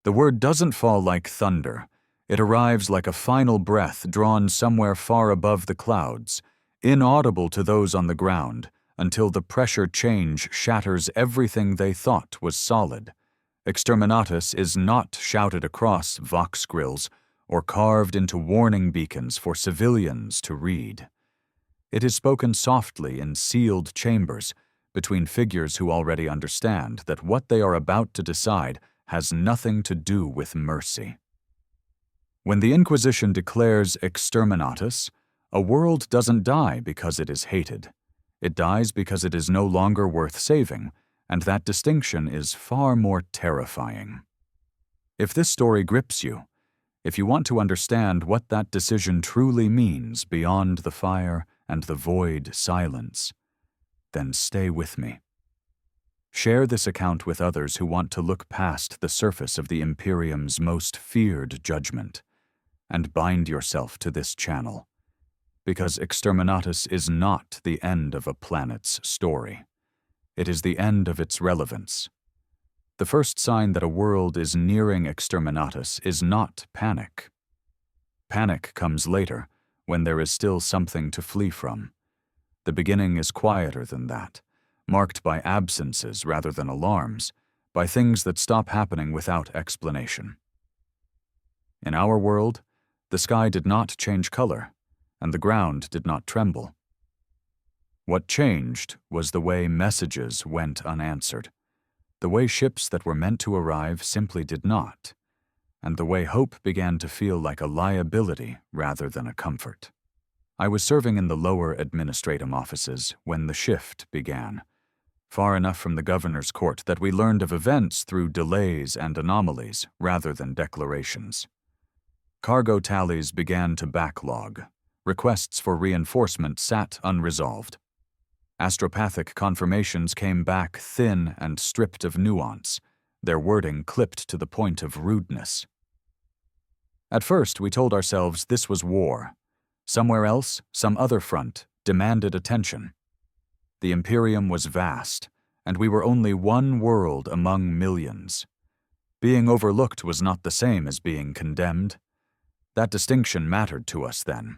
The word doesn't fall like thunder. It arrives like a final breath drawn somewhere far above the clouds, inaudible to those on the ground, until the pressure change shatters everything they thought was solid. Exterminatus is not shouted across vox grills or carved into warning beacons for civilians to read. It is spoken softly in sealed chambers between figures who already understand that what they are about to decide has nothing to do with mercy. When the Inquisition declares Exterminatus, a world doesn't die because it is hated. It dies because it is no longer worth saving, and that distinction is far more terrifying. If this story grips you, if you want to understand what that decision truly means beyond the fire and the void silence, then stay with me. Share this account with others who want to look past the surface of the Imperium's most feared judgment, and bind yourself to this channel, because Exterminatus is not the end of a planet's story. It is the end of its relevance. The first sign that a world is nearing Exterminatus is not panic. Panic comes later, when there is still something to flee from. The beginning is quieter than that, marked by absences rather than alarms, by things that stop happening without explanation. In our world, the sky did not change color, and the ground did not tremble. What changed was the way messages went unanswered, the way ships that were meant to arrive simply did not, and the way hope began to feel like a liability rather than a comfort. I was serving in the lower administratum offices when the shift began, far enough from the governor's court that we learned of events through delays and anomalies rather than declarations. Cargo tallies began to backlog. Requests for reinforcement sat unresolved. Astropathic confirmations came back thin and stripped of nuance, their wording clipped to the point of rudeness. At first, we told ourselves this was war. Somewhere else, some other front, demanded attention. The Imperium was vast, and we were only one world among millions. Being overlooked was not the same as being condemned. That distinction mattered to us then.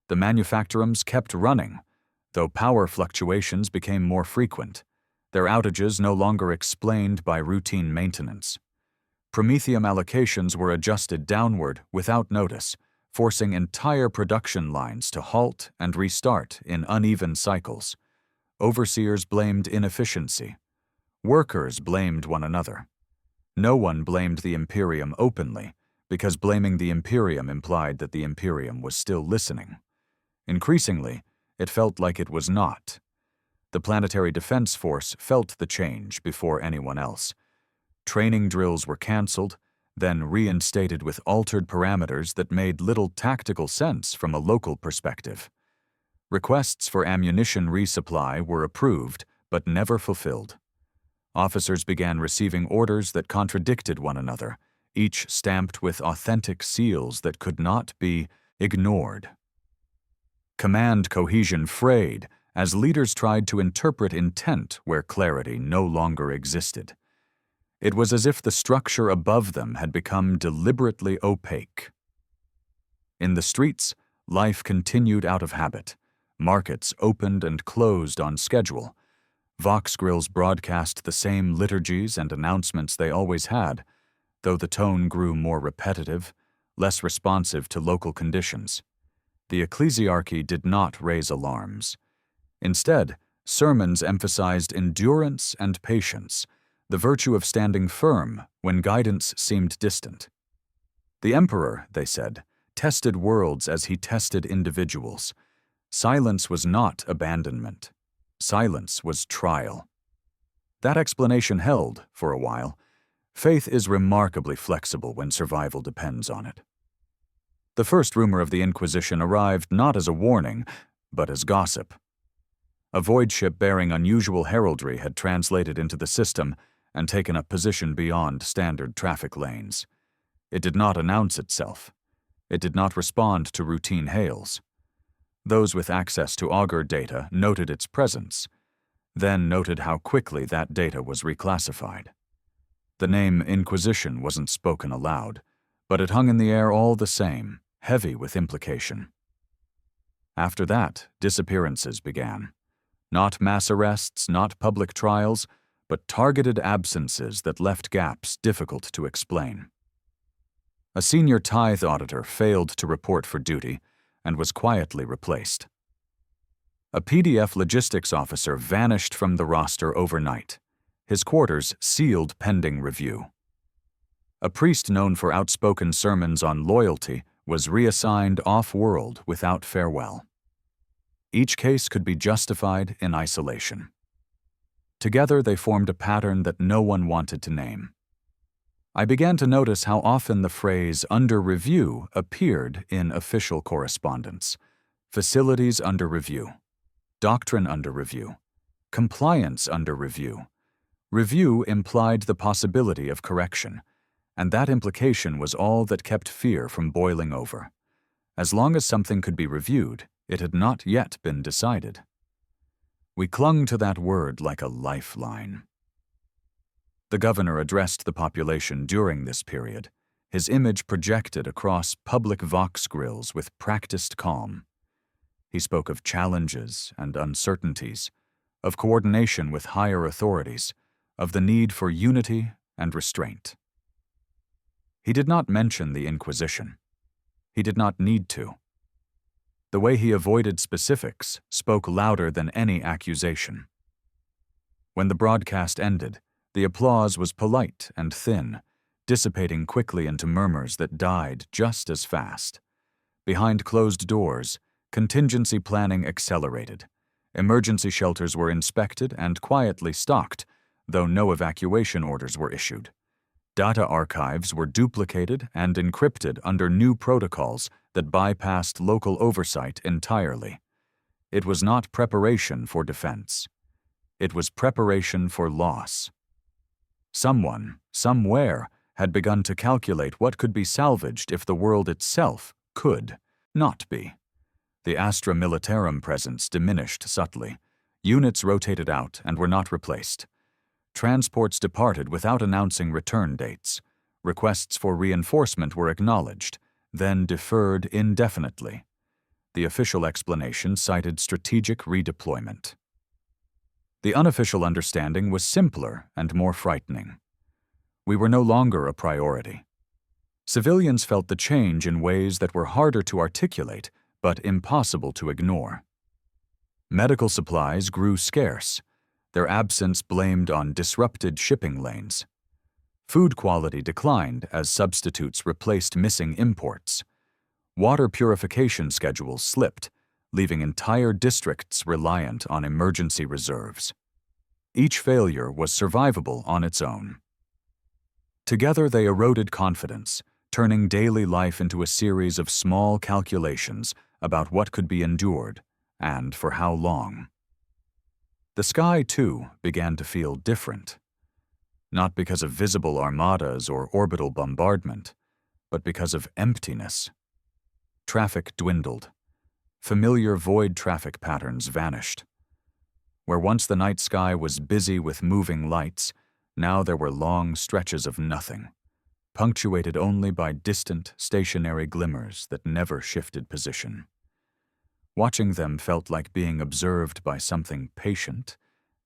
The manufactorums kept running, though power fluctuations became more frequent, their outages no longer explained by routine maintenance. Promethium allocations were adjusted downward without notice, forcing entire production lines to halt and restart in uneven cycles. Overseers blamed inefficiency. Workers blamed one another. No one blamed the Imperium openly, because blaming the Imperium implied that the Imperium was still listening. Increasingly, it felt like it was not. The Planetary Defense Force felt the change before anyone else. Training drills were canceled, then reinstated with altered parameters that made little tactical sense from a local perspective. Requests for ammunition resupply were approved, but never fulfilled. Officers began receiving orders that contradicted one another, each stamped with authentic seals that could not be ignored. Command cohesion frayed as leaders tried to interpret intent where clarity no longer existed. It was as if the structure above them had become deliberately opaque. In the streets, life continued out of habit. Markets opened and closed on schedule. Vox grills broadcast the same liturgies and announcements they always had, though the tone grew more repetitive, less responsive to local conditions. The ecclesiarchy did not raise alarms. Instead, sermons emphasized endurance and patience, the virtue of standing firm when guidance seemed distant. The emperor, they said, tested worlds as he tested individuals. Silence was not abandonment. Silence was trial. That explanation held for a while. Faith is remarkably flexible when survival depends on it. The first rumor of the Inquisition arrived not as a warning, but as gossip. A void ship bearing unusual heraldry had translated into the system and taken up position beyond standard traffic lanes. It did not announce itself. It did not respond to routine hails. Those with access to augur data noted its presence, then noted how quickly that data was reclassified. The name Inquisition wasn't spoken aloud, but it hung in the air all the same, heavy with implication. After that, disappearances began. Not mass arrests, not public trials, but targeted absences that left gaps difficult to explain. A senior tithe auditor failed to report for duty and was quietly replaced. A PDF logistics officer vanished from the roster overnight, his quarters sealed pending review. A priest known for outspoken sermons on loyalty was reassigned off-world without farewell. Each case could be justified in isolation. Together they formed a pattern that no one wanted to name. I began to notice how often the phrase "under review" appeared in official correspondence. Facilities under review, doctrine under review, compliance under review. Review implied the possibility of correction, and that implication was all that kept fear from boiling over. As long as something could be reviewed, it had not yet been decided. We clung to that word like a lifeline. The governor addressed the population during this period, his image projected across public vox grills with practiced calm. He spoke of challenges and uncertainties, of coordination with higher authorities, of the need for unity and restraint. He did not mention the Inquisition. He did not need to. The way he avoided specifics spoke louder than any accusation. When the broadcast ended, the applause was polite and thin, dissipating quickly into murmurs that died just as fast. Behind closed doors, contingency planning accelerated. Emergency shelters were inspected and quietly stocked, though no evacuation orders were issued. Data archives were duplicated and encrypted under new protocols that bypassed local oversight entirely. It was not preparation for defense. It was preparation for loss. Someone, somewhere, had begun to calculate what could be salvaged if the world itself could not be. The Astra Militarum presence diminished subtly. Units rotated out and were not replaced. Transports departed without announcing return dates. Requests for reinforcement were acknowledged, then deferred indefinitely. The official explanation cited strategic redeployment. The unofficial understanding was simpler and more frightening. We were no longer a priority. Civilians felt the change in ways that were harder to articulate but impossible to ignore. Medical supplies grew scarce, their absence blamed on disrupted shipping lanes. Food quality declined as substitutes replaced missing imports. Water purification schedules slipped, leaving entire districts reliant on emergency reserves. Each failure was survivable on its own. Together they eroded confidence, turning daily life into a series of small calculations about what could be endured and for how long. The sky, too, began to feel different. Not because of visible armadas or orbital bombardment, but because of emptiness. Traffic dwindled. Familiar void traffic patterns vanished. Where once the night sky was busy with moving lights, now there were long stretches of nothing, punctuated only by distant, stationary glimmers that never shifted position. Watching them felt like being observed by something patient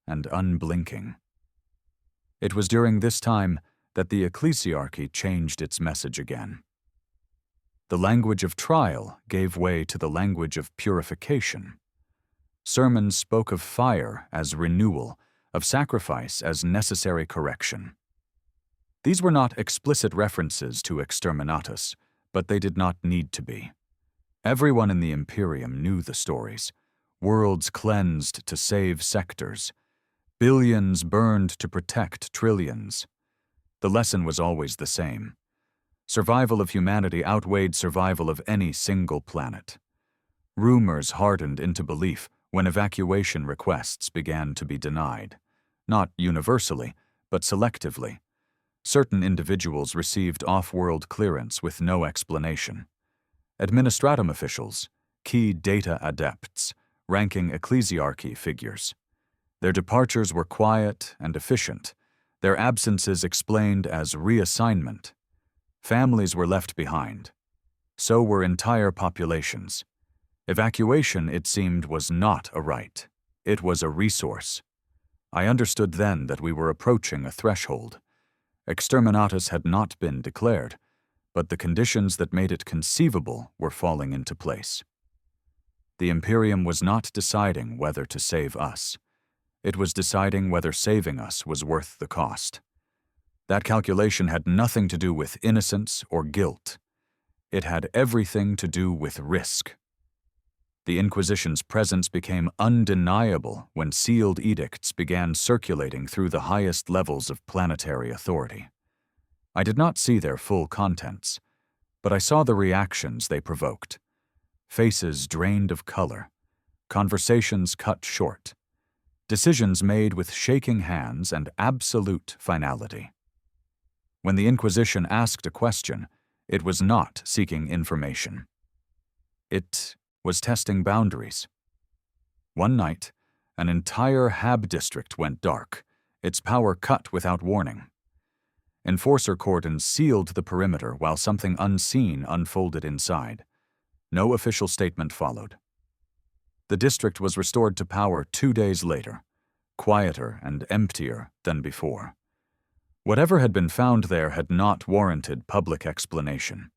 and unblinking. It was during this time that the ecclesiarchy changed its message again. The language of trial gave way to the language of purification. Sermons spoke of fire as renewal, of sacrifice as necessary correction. These were not explicit references to Exterminatus, but they did not need to be. Everyone in the Imperium knew the stories. Worlds cleansed to save sectors. Billions burned to protect trillions. The lesson was always the same. Survival of humanity outweighed survival of any single planet. Rumors hardened into belief when evacuation requests began to be denied. Not universally, but selectively. Certain individuals received off-world clearance with no explanation. Administratum officials, key data adepts, ranking ecclesiarchy figures. Their departures were quiet and efficient. their absences explained as reassignment. Families were left behind. So were entire populations. Evacuation, it seemed, was not a right. It was a resource. I understood then that we were approaching a threshold. Exterminatus had not been declared, but the conditions that made it conceivable were falling into place. The Imperium was not deciding whether to save us. It was deciding whether saving us was worth the cost. That calculation had nothing to do with innocence or guilt. It had everything to do with risk. The Inquisition's presence became undeniable when sealed edicts began circulating through the highest levels of planetary authority. I did not see their full contents, but I saw the reactions they provoked. Faces drained of color, conversations cut short, decisions made with shaking hands and absolute finality. When the Inquisition asked a question, it was not seeking information. It was testing boundaries. One night, an entire Hab district went dark, its power cut without warning. Enforcer cordons sealed the perimeter while something unseen unfolded inside. No official statement followed. The district was restored to power 2 days later, quieter and emptier than before. Whatever had been found there had not warranted public explanation.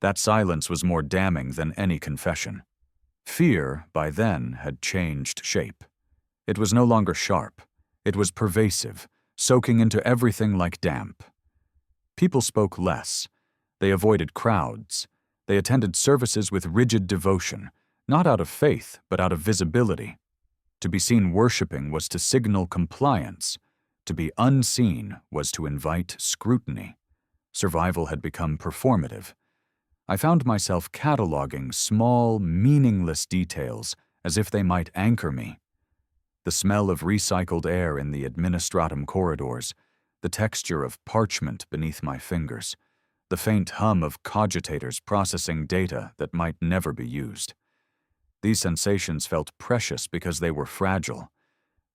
That silence was more damning than any confession. Fear, by then, had changed shape. It was no longer sharp. It was pervasive, soaking into everything like damp. People spoke less. They avoided crowds. They attended services with rigid devotion, not out of faith, but out of visibility. To be seen worshiping was to signal compliance. To be unseen was to invite scrutiny. Survival had become performative. I found myself cataloging small, meaningless details as if they might anchor me. The smell of recycled air in the administratum corridors, the texture of parchment beneath my fingers, the faint hum of cogitators processing data that might never be used. These sensations felt precious because they were fragile.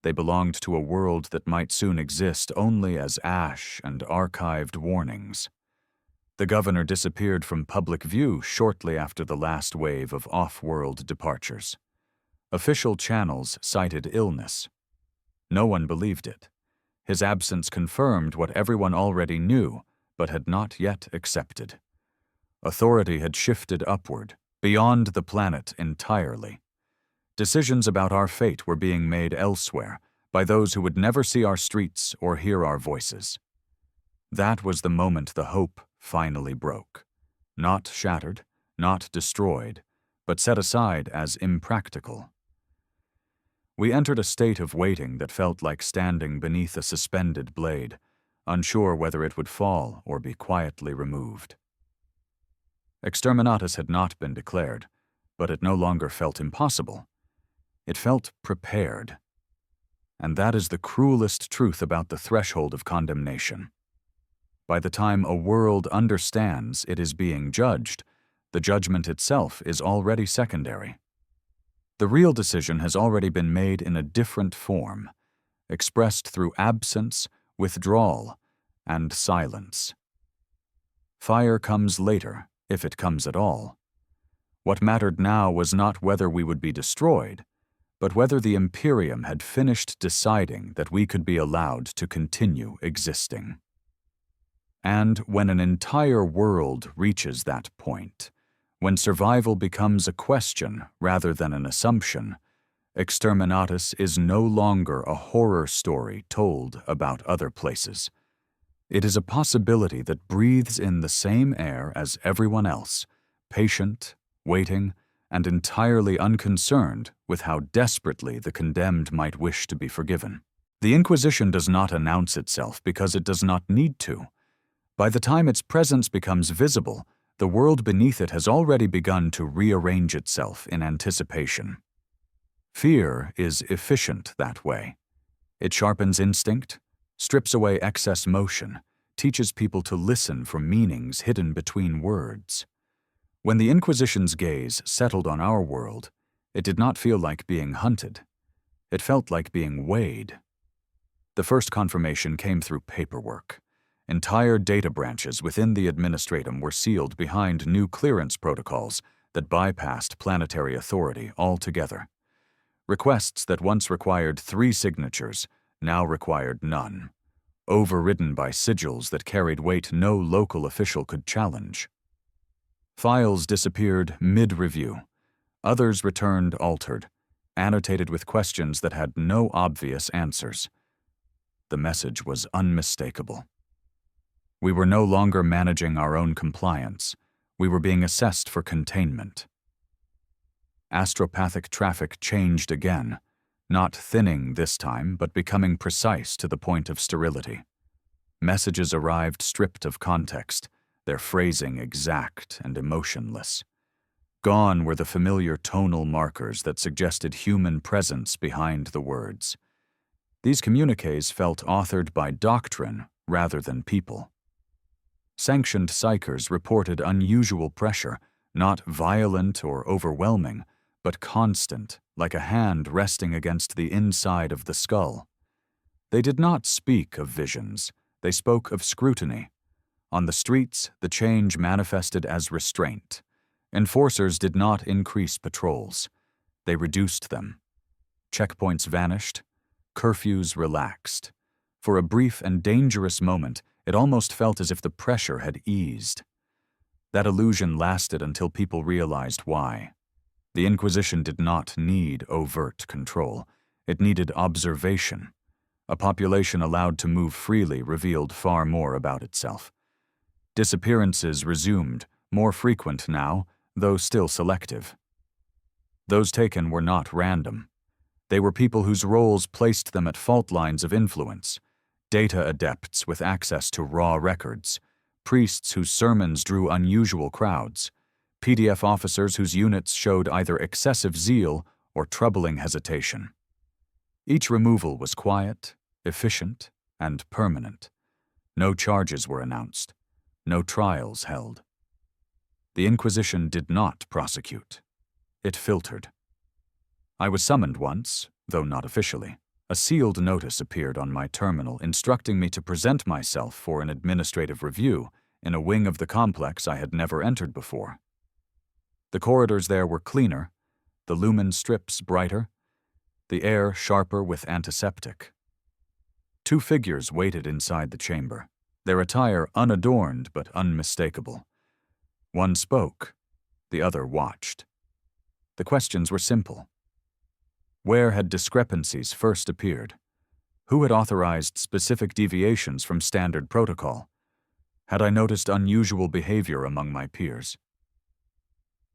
They belonged to a world that might soon exist only as ash and archived warnings. The governor disappeared from public view shortly after the last wave of off-world departures. Official channels cited illness. No one believed it. His absence confirmed what everyone already knew, but had not yet accepted. Authority had shifted upward, beyond the planet entirely. Decisions about our fate were being made elsewhere, by those who would never see our streets or hear our voices. That was the moment the hope finally broke. Not shattered, not destroyed, but set aside as impractical. We entered a state of waiting that felt like standing beneath a suspended blade, unsure whether it would fall or be quietly removed. Exterminatus had not been declared, but it no longer felt impossible. It felt prepared. And that is the cruelest truth about the threshold of condemnation. By the time a world understands it is being judged, the judgment itself is already secondary. The real decision has already been made in a different form, expressed through absence, withdrawal, and silence. Fire comes later, if it comes at all. What mattered now was not whether we would be destroyed, but whether the Imperium had finished deciding that we could be allowed to continue existing. And when an entire world reaches that point, when survival becomes a question rather than an assumption, Exterminatus is no longer a horror story told about other places. It is a possibility that breathes in the same air as everyone else, patient, waiting, and entirely unconcerned with how desperately the condemned might wish to be forgiven. The Inquisition does not announce itself because it does not need to. By the time its presence becomes visible, the world beneath it has already begun to rearrange itself in anticipation. Fear is efficient that way. It sharpens instinct, strips away excess motion, teaches people to listen for meanings hidden between words. When the Inquisition's gaze settled on our world, it did not feel like being hunted. It felt like being weighed. The first confirmation came through paperwork. Entire data branches within the administratum were sealed behind new clearance protocols that bypassed planetary authority altogether. Requests that once required 3 signatures now required none, overridden by sigils that carried weight no local official could challenge. Files disappeared mid-review. Others returned altered, annotated with questions that had no obvious answers. The message was unmistakable. We were no longer managing our own compliance. We were being assessed for containment. Astropathic traffic changed again, not thinning this time, but becoming precise to the point of sterility. Messages arrived stripped of context, their phrasing exact and emotionless. Gone were the familiar tonal markers that suggested human presence behind the words. These communiques felt authored by doctrine rather than people. Sanctioned psychers reported unusual pressure, not violent or overwhelming, but constant, like a hand resting against the inside of the skull. They did not speak of visions, they spoke of scrutiny. On the streets, the change manifested as restraint. Enforcers did not increase patrols. They reduced them. Checkpoints vanished. Curfews relaxed. For a brief and dangerous moment, it almost felt as if the pressure had eased. That illusion lasted until people realized why. The Inquisition did not need overt control. It needed observation. A population allowed to move freely revealed far more about itself. Disappearances resumed, more frequent now, though still selective. Those taken were not random. They were people whose roles placed them at fault lines of influence, data adepts with access to raw records, priests whose sermons drew unusual crowds, PDF officers whose units showed either excessive zeal or troubling hesitation. Each removal was quiet, efficient, and permanent. No charges were announced. No trials held. The Inquisition did not prosecute. It filtered. I was summoned once, though not officially. A sealed notice appeared on my terminal instructing me to present myself for an administrative review in a wing of the complex I had never entered before. The corridors there were cleaner, the lumen strips brighter, the air sharper with antiseptic. 2 figures waited inside the chamber, their attire unadorned but unmistakable. One spoke, the other watched. The questions were simple. Where had discrepancies first appeared? Who had authorized specific deviations from standard protocol? Had I noticed unusual behavior among my peers?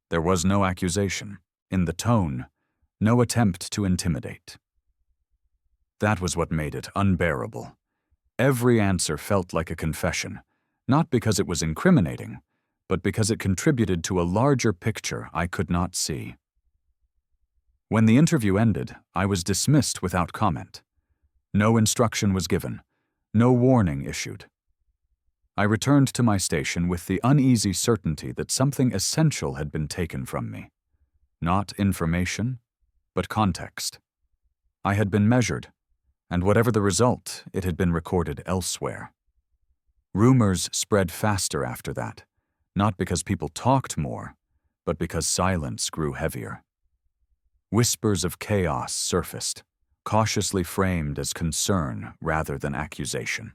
There was no accusation. In the tone, no attempt to intimidate. That was what made it unbearable. Every answer felt like a confession, not because it was incriminating, but because it contributed to a larger picture I could not see. When the interview ended, I was dismissed without comment. No instruction was given, no warning issued. I returned to my station with the uneasy certainty that something essential had been taken from me. Not information, but context. I had been measured, and whatever the result, it had been recorded elsewhere. Rumors spread faster after that, not because people talked more, but because silence grew heavier. Whispers of chaos surfaced, cautiously framed as concern rather than accusation.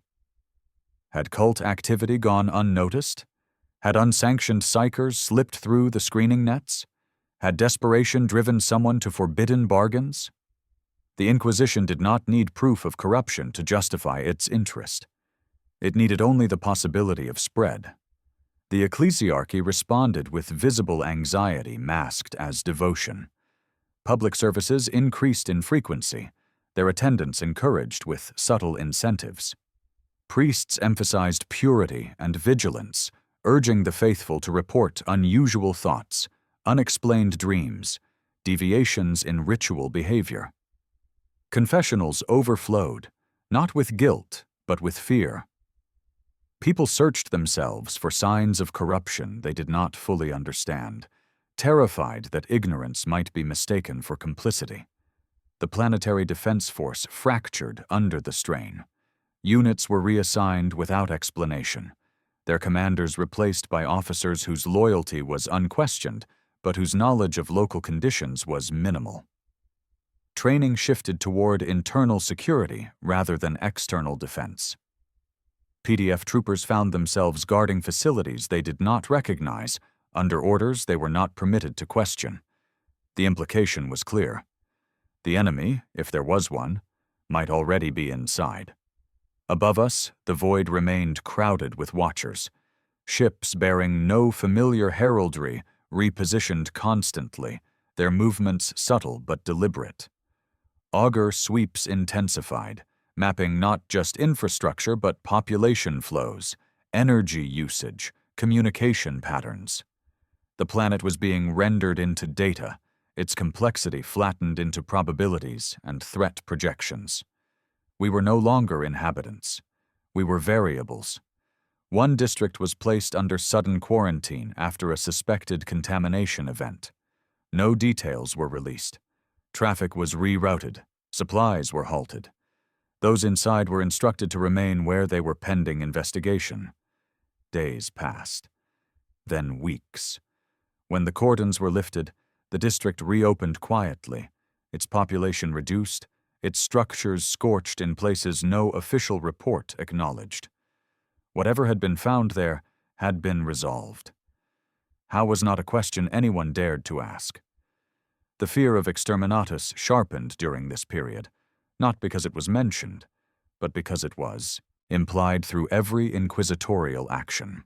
Had cult activity gone unnoticed? Had unsanctioned psychers slipped through the screening nets? Had desperation driven someone to forbidden bargains? The Inquisition did not need proof of corruption to justify its interest. It needed only the possibility of spread. The ecclesiarchy responded with visible anxiety masked as devotion. Public services increased in frequency, their attendance encouraged with subtle incentives. Priests emphasized purity and vigilance, urging the faithful to report unusual thoughts, unexplained dreams, deviations in ritual behavior. Confessionals overflowed, not with guilt, but with fear. People searched themselves for signs of corruption they did not fully understand, terrified that ignorance might be mistaken for complicity. The planetary defense force fractured under the strain. Units were reassigned without explanation, their commanders replaced by officers whose loyalty was unquestioned, but whose knowledge of local conditions was minimal. Training shifted toward internal security rather than external defense. PDF troopers found themselves guarding facilities they did not recognize, under orders they were not permitted to question. The implication was clear. The enemy, if there was one, might already be inside. Above us, the void remained crowded with watchers. Ships bearing no familiar heraldry repositioned constantly, their movements subtle but deliberate. Augur sweeps intensified, mapping not just infrastructure but population flows, energy usage, communication patterns. The planet was being rendered into data, its complexity flattened into probabilities and threat projections. We were no longer inhabitants. We were variables. One district was placed under sudden quarantine after a suspected contamination event. No details were released. Traffic was rerouted. Supplies were halted. Those inside were instructed to remain where they were pending investigation. Days passed. Then weeks. When the cordons were lifted, the district reopened quietly, its population reduced, its structures scorched in places no official report acknowledged. Whatever had been found there had been resolved. How was not a question anyone dared to ask. The fear of Exterminatus sharpened during this period, not because it was mentioned, but because it was implied through every inquisitorial action.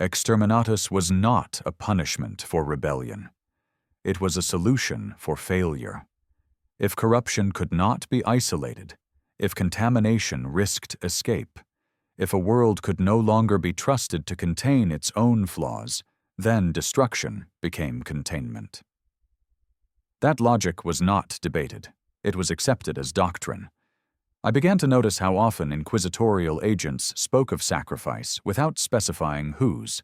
Exterminatus was not a punishment for rebellion. It was a solution for failure. If corruption could not be isolated, if contamination risked escape, if a world could no longer be trusted to contain its own flaws, then destruction became containment. That logic was not debated. It was accepted as doctrine. I began to notice how often inquisitorial agents spoke of sacrifice without specifying whose.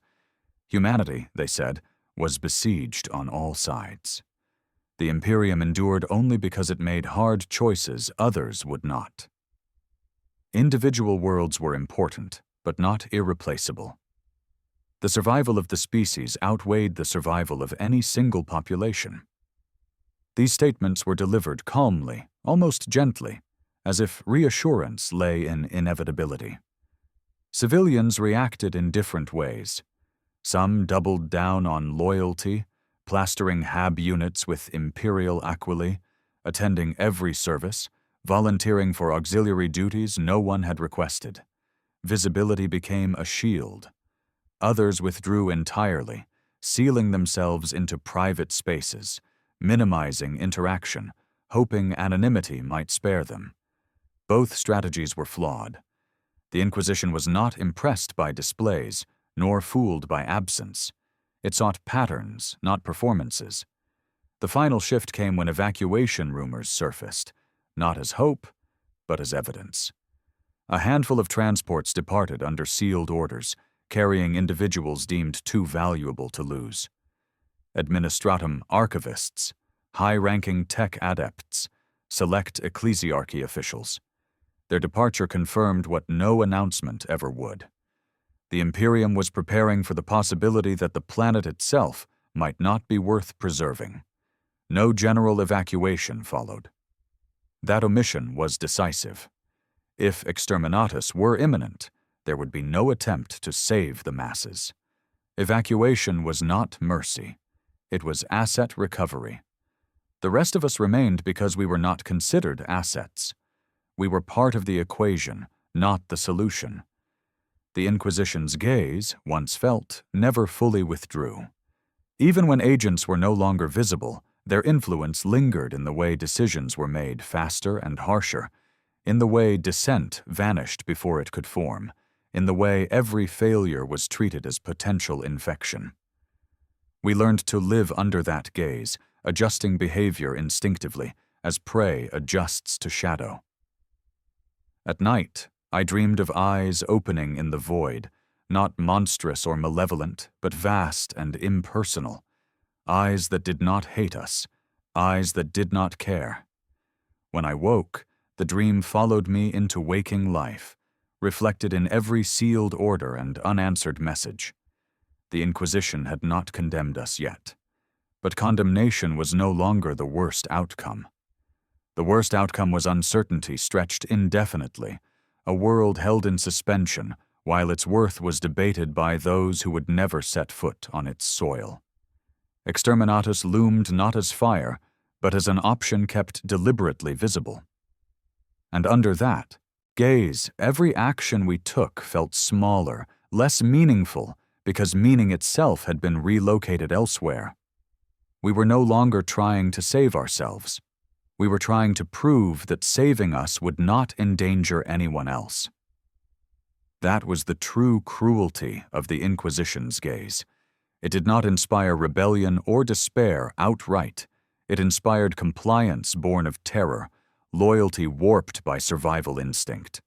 Humanity, they said, was besieged on all sides. The Imperium endured only because it made hard choices others would not. Individual worlds were important, but not irreplaceable. The survival of the species outweighed the survival of any single population. These statements were delivered calmly, almost gently, as if reassurance lay in inevitability. Civilians reacted in different ways. Some doubled down on loyalty, plastering HAB units with Imperial acquili, attending every service, volunteering for auxiliary duties no one had requested. Visibility became a shield. Others withdrew entirely, sealing themselves into private spaces, minimizing interaction, hoping anonymity might spare them. Both strategies were flawed. The Inquisition was not impressed by displays, nor fooled by absence. It sought patterns, not performances. The final shift came when evacuation rumors surfaced, not as hope, but as evidence. A handful of transports departed under sealed orders, carrying individuals deemed too valuable to lose. Administratum archivists, high-ranking tech adepts, select ecclesiarchy officials. Their departure confirmed what no announcement ever would. The Imperium was preparing for the possibility that the planet itself might not be worth preserving. No general evacuation followed. That omission was decisive. If Exterminatus were imminent, there would be no attempt to save the masses. Evacuation was not mercy. It was asset recovery. The rest of us remained because we were not considered assets. We were part of the equation, not the solution. The Inquisition's gaze, once felt, never fully withdrew. Even when agents were no longer visible, their influence lingered in the way decisions were made faster and harsher, in the way dissent vanished before it could form, in the way every failure was treated as potential infection. We learned to live under that gaze, adjusting behavior instinctively, as prey adjusts to shadow. At night, I dreamed of eyes opening in the void, not monstrous or malevolent, but vast and impersonal. Eyes that did not hate us, eyes that did not care. When I woke, the dream followed me into waking life, reflected in every sealed order and unanswered message. The Inquisition had not condemned us yet, but condemnation was no longer the worst outcome. The worst outcome was uncertainty stretched indefinitely, a world held in suspension while its worth was debated by those who would never set foot on its soil. Exterminatus loomed not as fire, but as an option kept deliberately visible. And under that gaze, every action we took felt smaller, less meaningful, because meaning itself had been relocated elsewhere. We were no longer trying to save ourselves. We were trying to prove that saving us would not endanger anyone else. That was the true cruelty of the Inquisition's gaze. It did not inspire rebellion or despair outright. It inspired compliance born of terror, loyalty warped by survival instinct.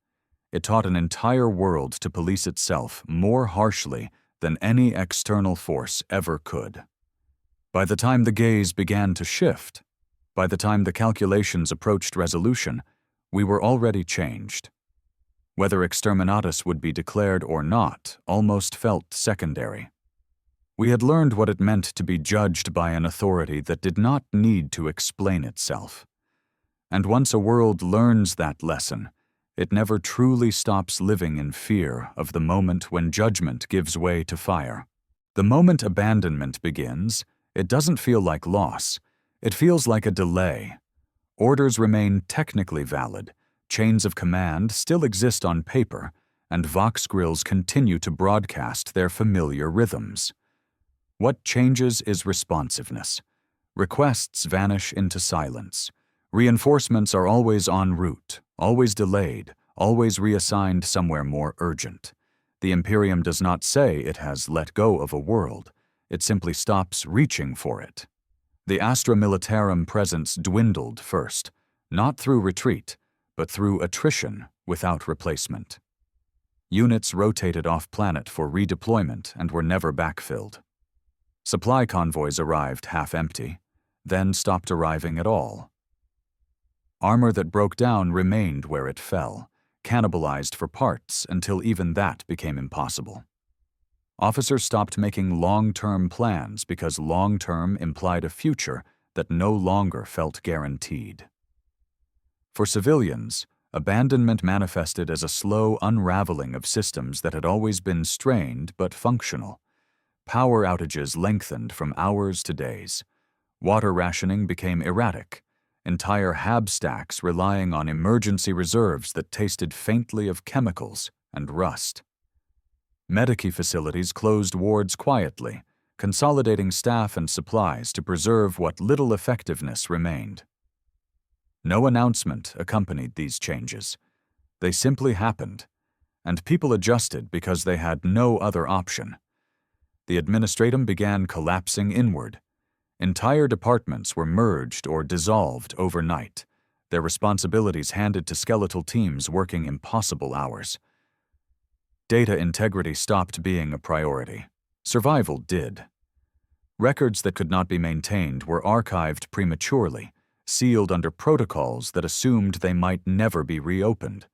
It taught an entire world to police itself more harshly than any external force ever could. By the time the gaze began to shift, by the time the calculations approached resolution, we were already changed. Whether Exterminatus would be declared or not almost felt secondary. We had learned what it meant to be judged by an authority that did not need to explain itself. And once a world learns that lesson, it never truly stops living in fear of the moment when judgment gives way to fire. The moment abandonment begins, it doesn't feel like loss. It feels like a delay. Orders remain technically valid, chains of command still exist on paper, and vox grills continue to broadcast their familiar rhythms. What changes is responsiveness. Requests vanish into silence. Reinforcements are always en route, always delayed, always reassigned somewhere more urgent. The Imperium does not say it has let go of a world. It simply stops reaching for it. The Astra Militarum presence dwindled first, not through retreat, but through attrition without replacement. Units rotated off-planet for redeployment and were never backfilled. Supply convoys arrived half-empty, then stopped arriving at all. Armor that broke down remained where it fell, cannibalized for parts until even that became impossible. Officers stopped making long-term plans because long-term implied a future that no longer felt guaranteed. For civilians, abandonment manifested as a slow unraveling of systems that had always been strained but functional. Power outages lengthened from hours to days. Water rationing became erratic, entire hab stacks relying on emergency reserves that tasted faintly of chemicals and rust. Medici facilities closed wards quietly, consolidating staff and supplies to preserve what little effectiveness remained. No announcement accompanied these changes. They simply happened, and people adjusted because they had no other option. The administratum began collapsing inward. Entire departments were merged or dissolved overnight, their responsibilities handed to skeletal teams working impossible hours. Data integrity stopped being a priority. Survival did. Records that could not be maintained were archived prematurely, sealed under protocols that assumed they might never be reopened.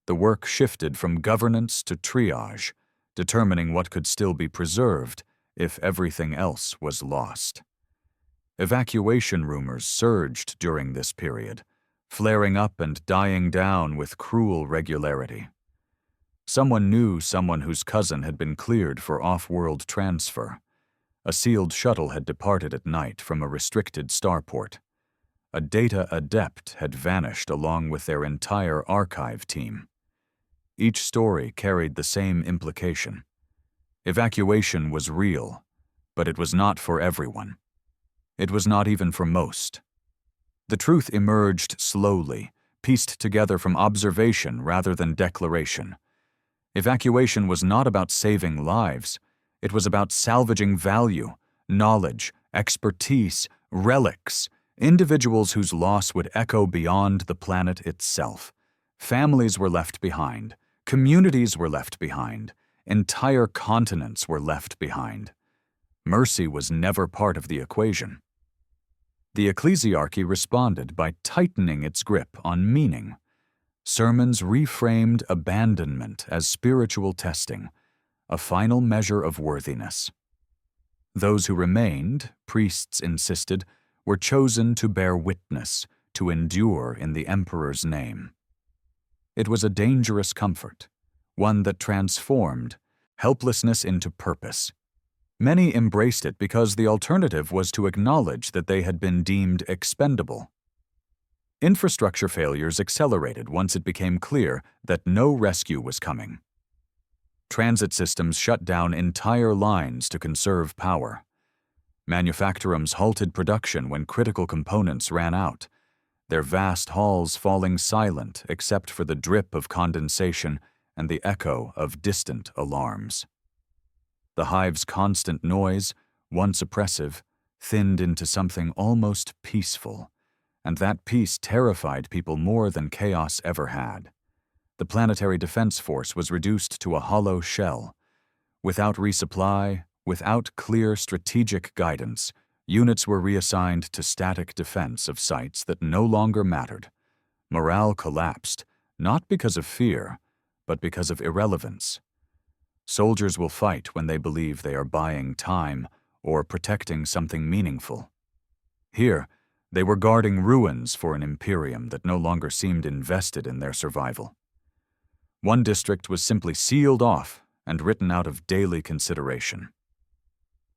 The work shifted from governance to triage, determining what could still be preserved if everything else was lost. Evacuation rumors surged during this period, flaring up and dying down with cruel regularity. Someone knew someone whose cousin had been cleared for off-world transfer. A sealed shuttle had departed at night from a restricted starport. A data adept had vanished along with their entire archive team. Each story carried the same implication. Evacuation was real, but it was not for everyone. It was not even for most. The truth emerged slowly, pieced together from observation rather than declaration. Evacuation was not about saving lives. It was about salvaging value, knowledge, expertise, relics, individuals whose loss would echo beyond the planet itself. Families were left behind. Communities were left behind. Entire continents were left behind. Mercy was never part of the equation. The ecclesiarchy responded by tightening its grip on meaning. Sermons reframed abandonment as spiritual testing, a final measure of worthiness. Those who remained, priests insisted, were chosen to bear witness, to endure in the emperor's name. It was a dangerous comfort, one that transformed helplessness into purpose. Many embraced it because the alternative was to acknowledge that they had been deemed expendable. Infrastructure failures accelerated once it became clear that no rescue was coming. Transit systems shut down entire lines to conserve power. Manufacturums halted production when critical components ran out, their vast halls falling silent except for the drip of condensation and the echo of distant alarms. The hive's constant noise, once oppressive, thinned into something almost peaceful, and that peace terrified people more than chaos ever had. The planetary defense force was reduced to a hollow shell. Without resupply, without clear strategic guidance, units were reassigned to static defense of sites that no longer mattered. Morale collapsed, not because of fear, but because of irrelevance. Soldiers will fight when they believe they are buying time or protecting something meaningful. Here, they were guarding ruins for an Imperium that no longer seemed invested in their survival. One district was simply sealed off and written out of daily consideration.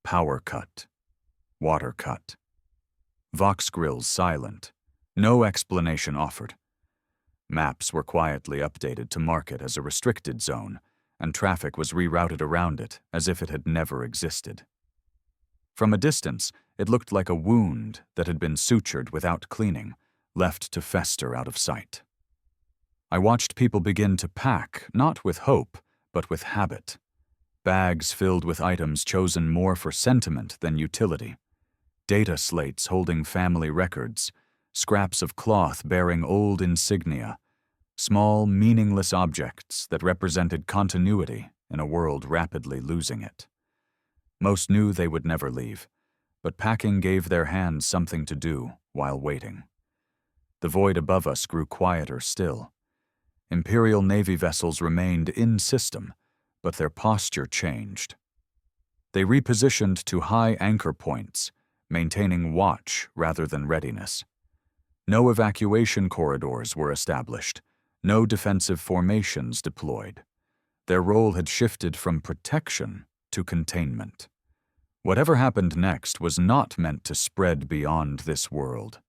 Power cut. Water cut. Vox grills silent. No explanation offered. Maps were quietly updated to mark it as a restricted zone, and traffic was rerouted around it as if it had never existed. From a distance, it looked like a wound that had been sutured without cleaning, left to fester out of sight. I watched people begin to pack, not with hope, but with habit. Bags filled with items chosen more for sentiment than utility. Data slates holding family records, scraps of cloth bearing old insignia, small, meaningless objects that represented continuity in a world rapidly losing it. Most knew they would never leave, but packing gave their hands something to do while waiting. The void above us grew quieter still. Imperial Navy vessels remained in system, but their posture changed. They repositioned to high anchor points, maintaining watch rather than readiness. No evacuation corridors were established, no defensive formations deployed. Their role had shifted from protection to containment. Whatever happened next was not meant to spread beyond this world.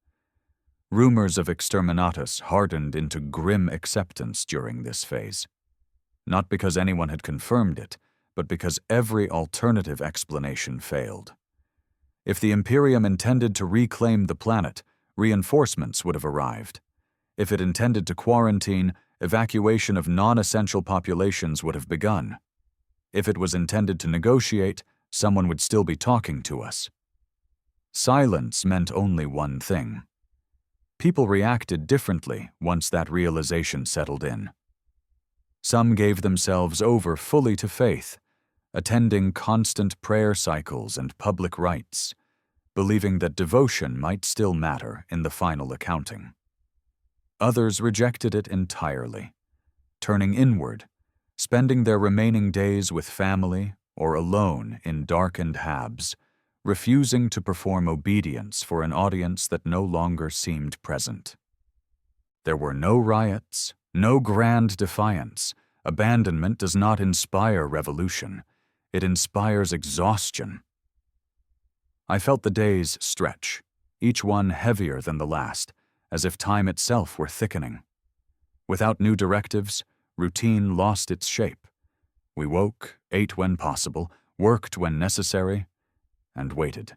Rumors of Exterminatus hardened into grim acceptance during this phase. Not because anyone had confirmed it, but because every alternative explanation failed. If the Imperium intended to reclaim the planet, reinforcements would have arrived. If it intended to quarantine, evacuation of non-essential populations would have begun. If it was intended to negotiate, someone would still be talking to us. Silence meant only one thing. People reacted differently once that realization settled in. Some gave themselves over fully to faith, attending constant prayer cycles and public rites, believing that devotion might still matter in the final accounting. Others rejected it entirely, turning inward, spending their remaining days with family or alone in darkened habs, refusing to perform obedience for an audience that no longer seemed present. There were no riots, no grand defiance. Abandonment does not inspire revolution. It inspires exhaustion. I felt the days stretch, each one heavier than the last, as if time itself were thickening. Without new directives, routine lost its shape. We woke, ate when possible, worked when necessary, and waited.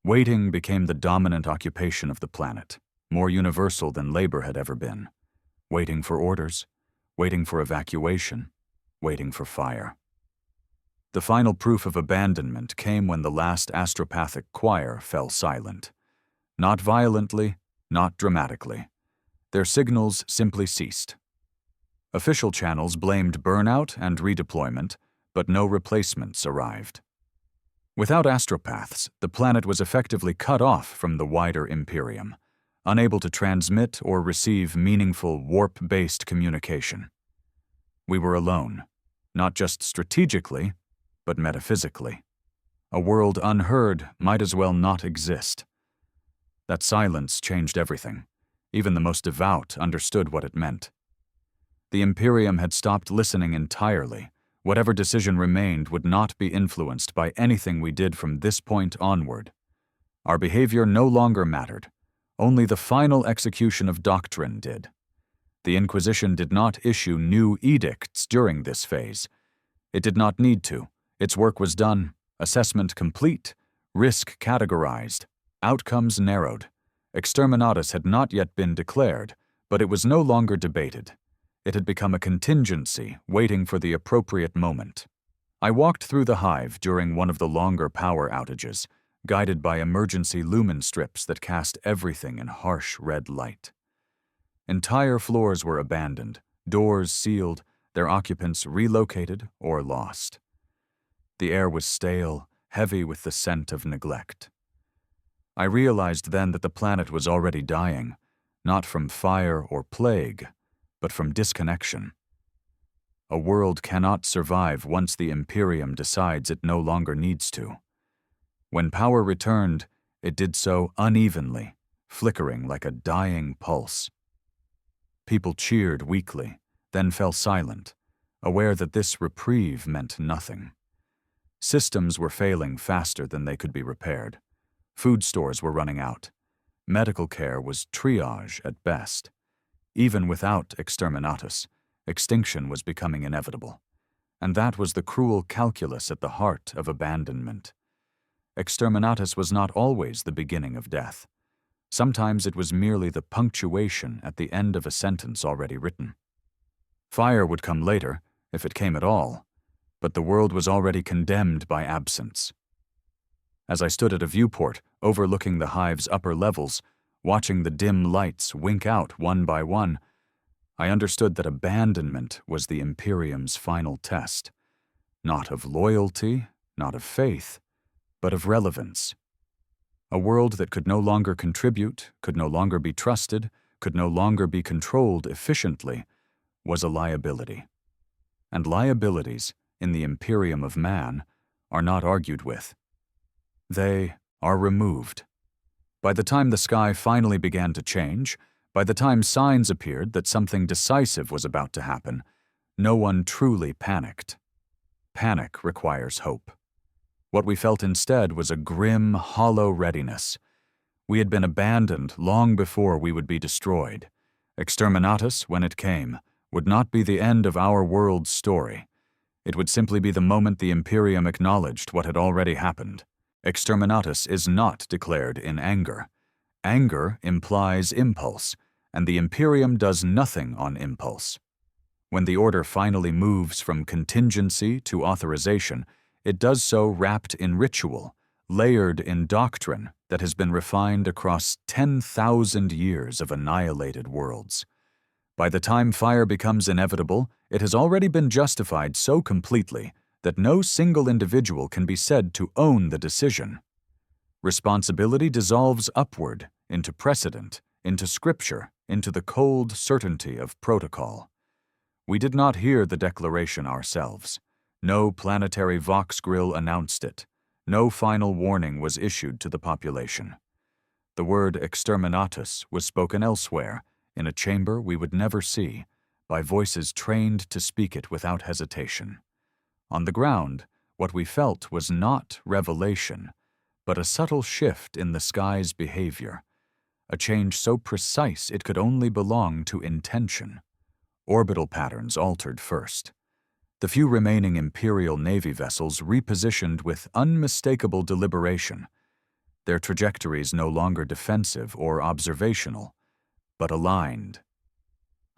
Waiting became the dominant occupation of the planet, more universal than labor had ever been. Waiting for orders, waiting for evacuation, waiting for fire. The final proof of abandonment came when the last astropathic choir fell silent. Not violently, not dramatically. Their signals simply ceased. Official channels blamed burnout and redeployment, but no replacements arrived. Without astropaths, the planet was effectively cut off from the wider Imperium, unable to transmit or receive meaningful warp-based communication. We were alone, not just strategically, but metaphysically. A world unheard might as well not exist. That silence changed everything. Even the most devout understood what it meant. The Imperium had stopped listening entirely. Whatever decision remained would not be influenced by anything we did from this point onward. Our behavior no longer mattered. Only the final execution of doctrine did. The Inquisition did not issue new edicts during this phase. It did not need to. Its work was done, assessment complete, risk categorized, outcomes narrowed. Exterminatus had not yet been declared, but it was no longer debated. It had become a contingency, waiting for the appropriate moment. I walked through the hive during one of the longer power outages, guided by emergency lumen strips that cast everything in harsh red light. Entire floors were abandoned, doors sealed, their occupants relocated or lost. The air was stale, heavy with the scent of neglect. I realized then that the planet was already dying, not from fire or plague, but from disconnection. A world cannot survive once the Imperium decides it no longer needs to. When power returned, it did so unevenly, flickering like a dying pulse. People cheered weakly, then fell silent, aware that this reprieve meant nothing. Systems were failing faster than they could be repaired. Food stores were running out. Medical care was triage at best. Even without Exterminatus, extinction was becoming inevitable. And that was the cruel calculus at the heart of abandonment. Exterminatus was not always the beginning of death. Sometimes it was merely the punctuation at the end of a sentence already written. Fire would come later, if it came at all, but the world was already condemned by absence. As I stood at a viewport overlooking the hive's upper levels, watching the dim lights wink out one by one, I understood that abandonment was the Imperium's final test, not of loyalty, not of faith, but of relevance. A world that could no longer contribute, could no longer be trusted, could no longer be controlled efficiently, was a liability. And liabilities, in the Imperium of man, are not argued with. They are removed. By the time the sky finally began to change, by the time signs appeared that something decisive was about to happen, no one truly panicked. Panic requires hope. What we felt instead was a grim, hollow readiness. We had been abandoned long before we would be destroyed. Exterminatus, when it came, would not be the end of our world's story. It would simply be the moment the Imperium acknowledged what had already happened. Exterminatus is not declared in anger. Anger implies impulse, and the Imperium does nothing on impulse. When the order finally moves from contingency to authorization, it does so wrapped in ritual, layered in doctrine that has been refined across 10,000 years of annihilated worlds. By the time fire becomes inevitable, it has already been justified so completely that no single individual can be said to own the decision. Responsibility dissolves upward into precedent, into scripture, into the cold certainty of protocol. We did not hear the declaration ourselves. No planetary vox grill announced it. No final warning was issued to the population. The word exterminatus was spoken elsewhere, in a chamber we would never see, by voices trained to speak it without hesitation. On the ground, what we felt was not revelation, but a subtle shift in the sky's behavior, a change so precise it could only belong to intention. Orbital patterns altered first. The few remaining Imperial Navy vessels repositioned with unmistakable deliberation, their trajectories no longer defensive or observational, but aligned.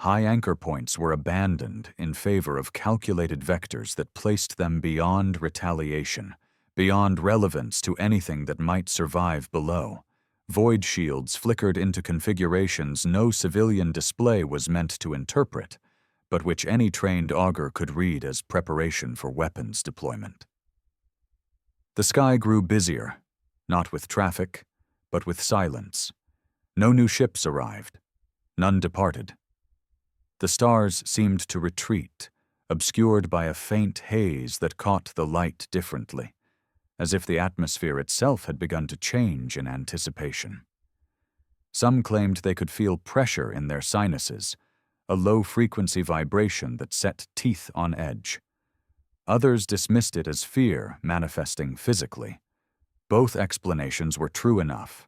High anchor points were abandoned in favor of calculated vectors that placed them beyond retaliation, beyond relevance to anything that might survive below. Void shields flickered into configurations no civilian display was meant to interpret, but which any trained augur could read as preparation for weapons deployment. The sky grew busier, not with traffic, but with silence. No new ships arrived. None departed. The stars seemed to retreat, obscured by a faint haze that caught the light differently, as if the atmosphere itself had begun to change in anticipation. Some claimed they could feel pressure in their sinuses, a low-frequency vibration that set teeth on edge. Others dismissed it as fear manifesting physically. Both explanations were true enough.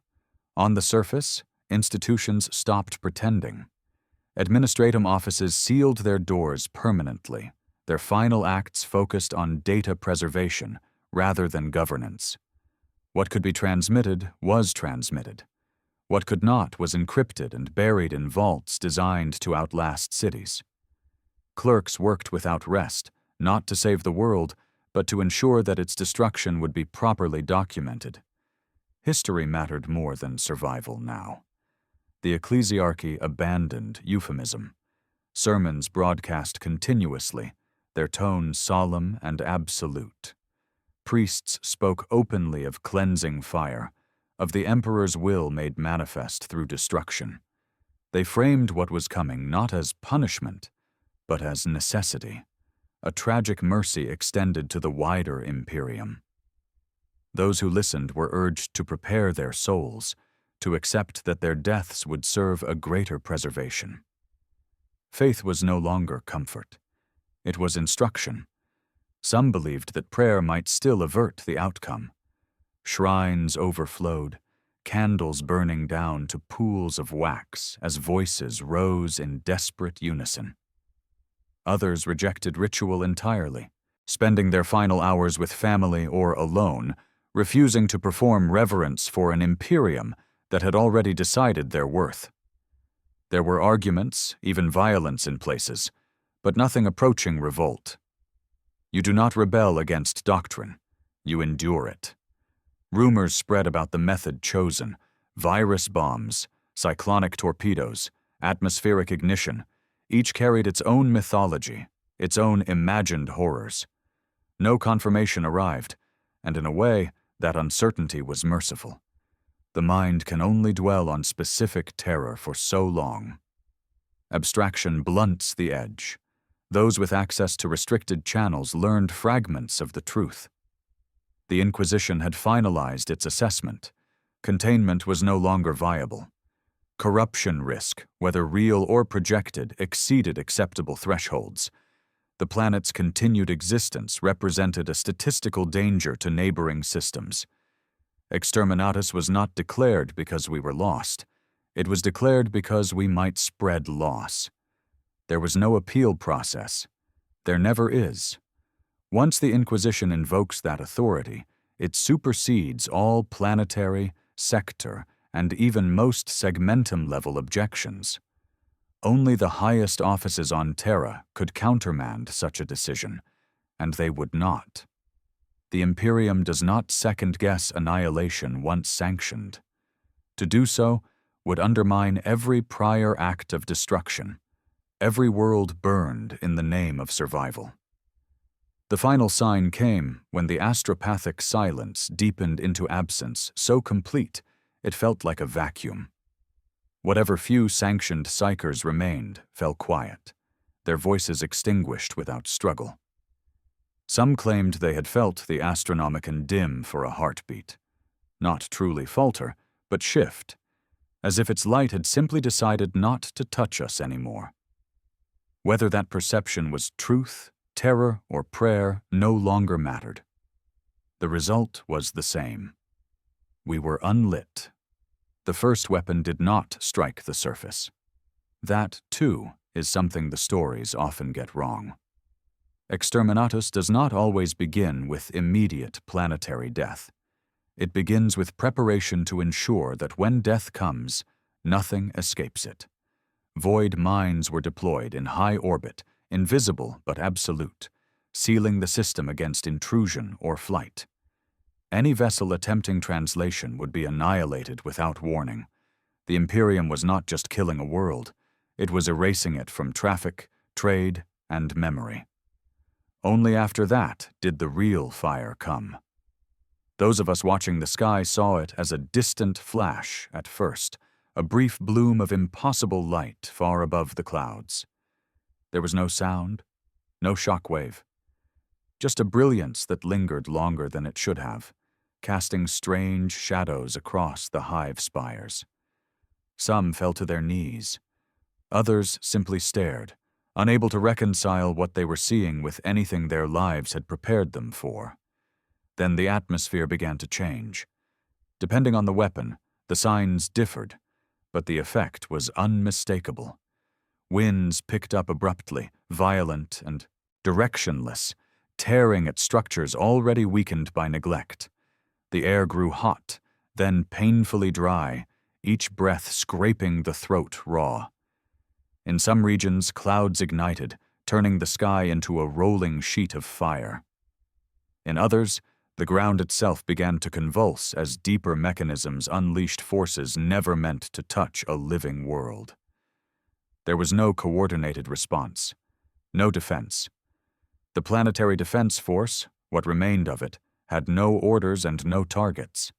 On the surface, institutions stopped pretending. Administrative offices sealed their doors permanently, their final acts focused on data preservation rather than governance. What could be transmitted was transmitted. What could not was encrypted and buried in vaults designed to outlast cities. Clerks worked without rest, not to save the world, but to ensure that its destruction would be properly documented. History mattered more than survival now. The ecclesiarchy abandoned euphemism. Sermons broadcast continuously, their tone solemn and absolute. Priests spoke openly of cleansing fire, of the emperor's will made manifest through destruction. They framed what was coming not as punishment, but as necessity, a tragic mercy extended to the wider Imperium. Those who listened were urged to prepare their souls, to accept that their deaths would serve a greater preservation. Faith was no longer comfort. It was instruction. Some believed that prayer might still avert the outcome. Shrines overflowed, candles burning down to pools of wax as voices rose in desperate unison. Others rejected ritual entirely, spending their final hours with family or alone, refusing to perform reverence for an Imperium that had already decided their worth. There were arguments, even violence in places, but nothing approaching revolt. You do not rebel against doctrine, you endure it. Rumors spread about the method chosen: virus bombs, cyclonic torpedoes, atmospheric ignition. Each carried its own mythology, its own imagined horrors. No confirmation arrived, and in a way, that uncertainty was merciful. The mind can only dwell on specific terror for so long. Abstraction blunts the edge. Those with access to restricted channels learned fragments of the truth. The Inquisition had finalized its assessment. Containment was no longer viable. Corruption risk, whether real or projected, exceeded acceptable thresholds. The planet's continued existence represented a statistical danger to neighboring systems. Exterminatus was not declared because we were lost. It was declared because we might spread loss. There was no appeal process. There never is. Once the Inquisition invokes that authority, it supersedes all planetary, sector, and even most segmentum-level objections. Only the highest offices on Terra could countermand such a decision, and they would not. The Imperium does not second-guess annihilation once sanctioned. To do so would undermine every prior act of destruction, every world burned in the name of survival. The final sign came when the astropathic silence deepened into absence so complete it felt like a vacuum. Whatever few sanctioned psychers remained fell quiet, their voices extinguished without struggle. Some claimed they had felt the Astronomicon dim for a heartbeat, not truly falter, but shift, as if its light had simply decided not to touch us anymore. Whether that perception was truth, terror, or prayer no longer mattered. The result was the same. We were unlit. The first weapon did not strike the surface. That, too, is something the stories often get wrong. Exterminatus does not always begin with immediate planetary death. It begins with preparation to ensure that when death comes, nothing escapes it. Void mines were deployed in high orbit, invisible but absolute, sealing the system against intrusion or flight. Any vessel attempting translation would be annihilated without warning. The Imperium was not just killing a world, it was erasing it from traffic, trade, and memory. Only after that did the real fire come. Those of us watching the sky saw it as a distant flash at first, a brief bloom of impossible light far above the clouds. There was no sound, no shockwave, just a brilliance that lingered longer than it should have, casting strange shadows across the hive spires. Some fell to their knees. Others simply stared, unable to reconcile what they were seeing with anything their lives had prepared them for. Then the atmosphere began to change. Depending on the weapon, the signs differed, but the effect was unmistakable. Winds picked up abruptly, violent and directionless, tearing at structures already weakened by neglect. The air grew hot, then painfully dry, each breath scraping the throat raw. In some regions, clouds ignited, turning the sky into a rolling sheet of fire. In others, the ground itself began to convulse as deeper mechanisms unleashed forces never meant to touch a living world. There was no coordinated response, no defense. The Planetary Defense Force, what remained of it, had no orders and no targets.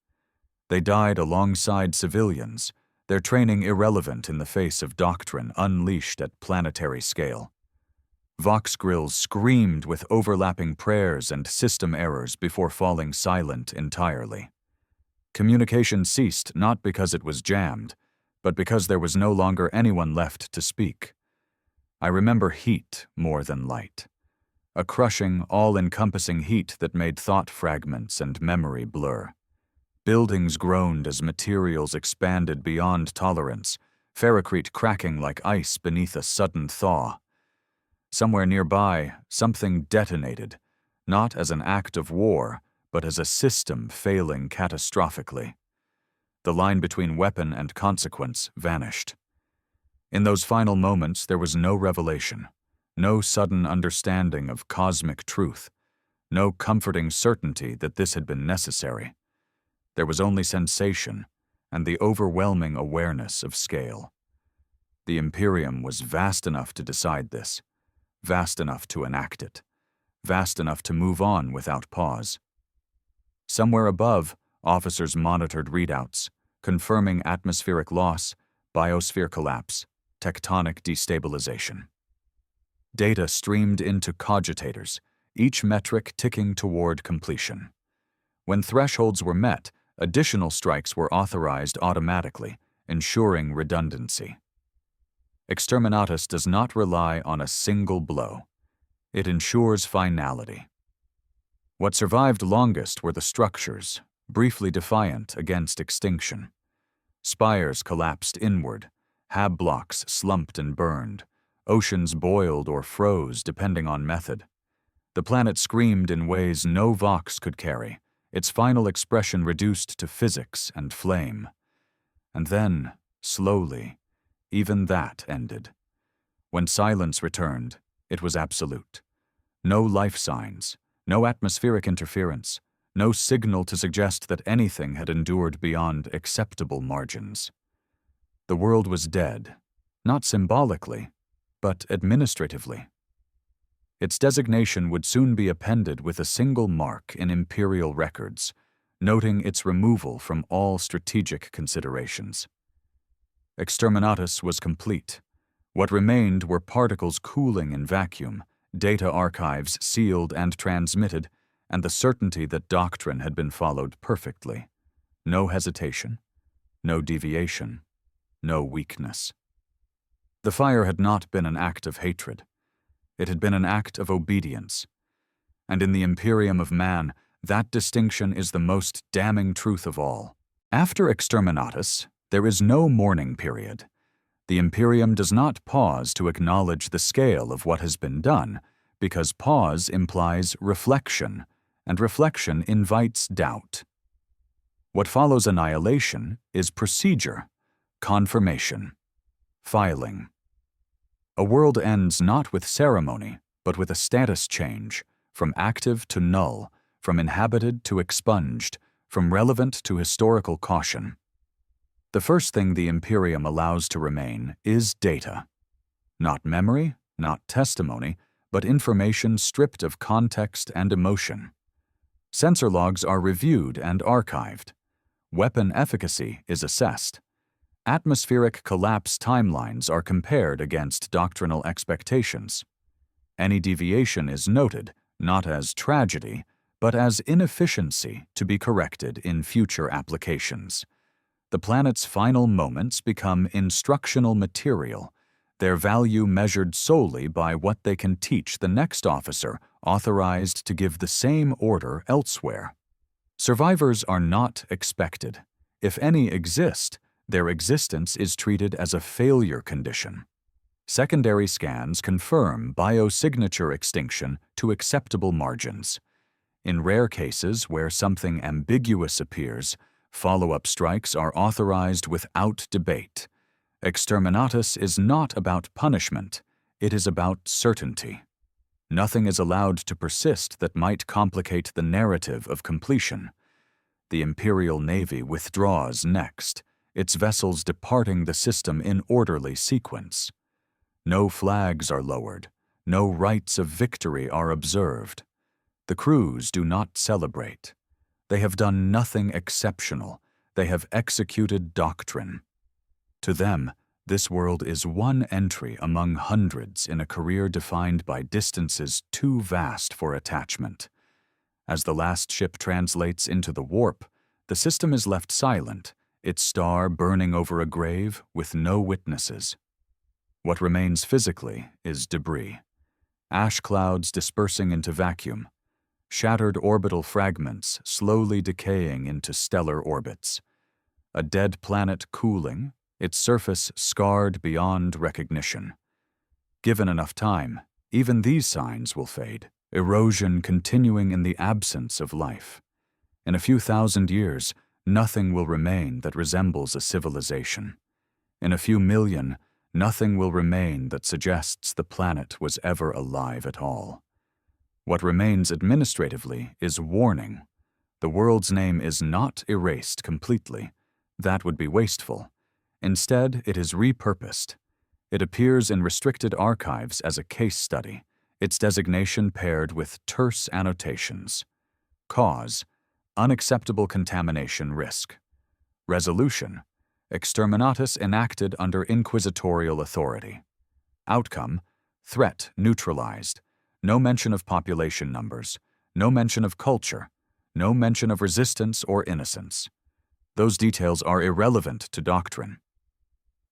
They died alongside civilians, their training irrelevant in the face of doctrine unleashed at planetary scale. Vox grills screamed with overlapping prayers and system errors before falling silent entirely. Communication ceased not because it was jammed, but because there was no longer anyone left to speak. I remember heat more than light. A crushing, all-encompassing heat that made thought fragments and memory blur. Buildings groaned as materials expanded beyond tolerance, ferrocrete cracking like ice beneath a sudden thaw. Somewhere nearby, something detonated, not as an act of war, but as a system failing catastrophically. The line between weapon and consequence vanished. In those final moments, there was no revelation, no sudden understanding of cosmic truth, no comforting certainty that this had been necessary. There was only sensation and the overwhelming awareness of scale. The Imperium was vast enough to decide this, vast enough to enact it, vast enough to move on without pause. Somewhere above, officers monitored readouts, confirming atmospheric loss, biosphere collapse, tectonic destabilization. Data streamed into cogitators, each metric ticking toward completion. When thresholds were met, additional strikes were authorized automatically, ensuring redundancy. Exterminatus does not rely on a single blow. It ensures finality. What survived longest were the structures, briefly defiant against extinction. Spires collapsed inward, hab blocks slumped and burned, oceans boiled or froze depending on method. The planet screamed in ways no vox could carry, its final expression reduced to physics and flame. And then, slowly, even that ended. When silence returned, it was absolute. No life signs, no atmospheric interference, no signal to suggest that anything had endured beyond acceptable margins. The world was dead, not symbolically, but administratively. Its designation would soon be appended with a single mark in imperial records, noting its removal from all strategic considerations. Exterminatus was complete. What remained were particles cooling in vacuum, data archives sealed and transmitted, and the certainty that doctrine had been followed perfectly. No hesitation, no deviation, no weakness. The fire had not been an act of hatred. It had been an act of obedience. And in the Imperium of man, that distinction is the most damning truth of all. After Exterminatus, there is no mourning period. The Imperium does not pause to acknowledge the scale of what has been done, because pause implies reflection, and reflection invites doubt. What follows annihilation is procedure, confirmation, filing. A world ends not with ceremony, but with a status change, from active to null, from inhabited to expunged, from relevant to historical caution. The first thing the Imperium allows to remain is data. Not memory, not testimony, but information stripped of context and emotion. Sensor logs are reviewed and archived. Weapon efficacy is assessed. Atmospheric collapse timelines are compared against doctrinal expectations. Any deviation is noted, not as tragedy, but as inefficiency to be corrected in future applications. The planet's final moments become instructional material, their value measured solely by what they can teach the next officer authorized to give the same order elsewhere. Survivors are not expected. If any exist, their existence is treated as a failure condition. Secondary scans confirm biosignature extinction to acceptable margins. In rare cases where something ambiguous appears, follow-up strikes are authorized without debate. Exterminatus is not about punishment, it is about certainty. Nothing is allowed to persist that might complicate the narrative of completion. The Imperial Navy withdraws next, its vessels departing the system in orderly sequence. No flags are lowered, no rites of victory are observed. The crews do not celebrate. They have done nothing exceptional, they have executed doctrine. To them, this world is one entry among hundreds in a career defined by distances too vast for attachment. As the last ship translates into the warp, the system is left silent, its star burning over a grave with no witnesses. What remains physically is debris. Ash clouds dispersing into vacuum, shattered orbital fragments slowly decaying into stellar orbits. A dead planet cooling, its surface scarred beyond recognition. Given enough time, even these signs will fade, erosion continuing in the absence of life. In a few thousand years, nothing will remain that resembles a civilization. In a few million, nothing will remain that suggests the planet was ever alive at all. What remains administratively is warning. The world's name is not erased completely. That would be wasteful. Instead, it is repurposed. It appears in restricted archives as a case study, its designation paired with terse annotations. Cause: unacceptable contamination risk. Resolution: Exterminatus enacted under inquisitorial authority. Outcome: threat neutralized. No mention of population numbers. No mention of culture. No mention of resistance or innocence. Those details are irrelevant to doctrine.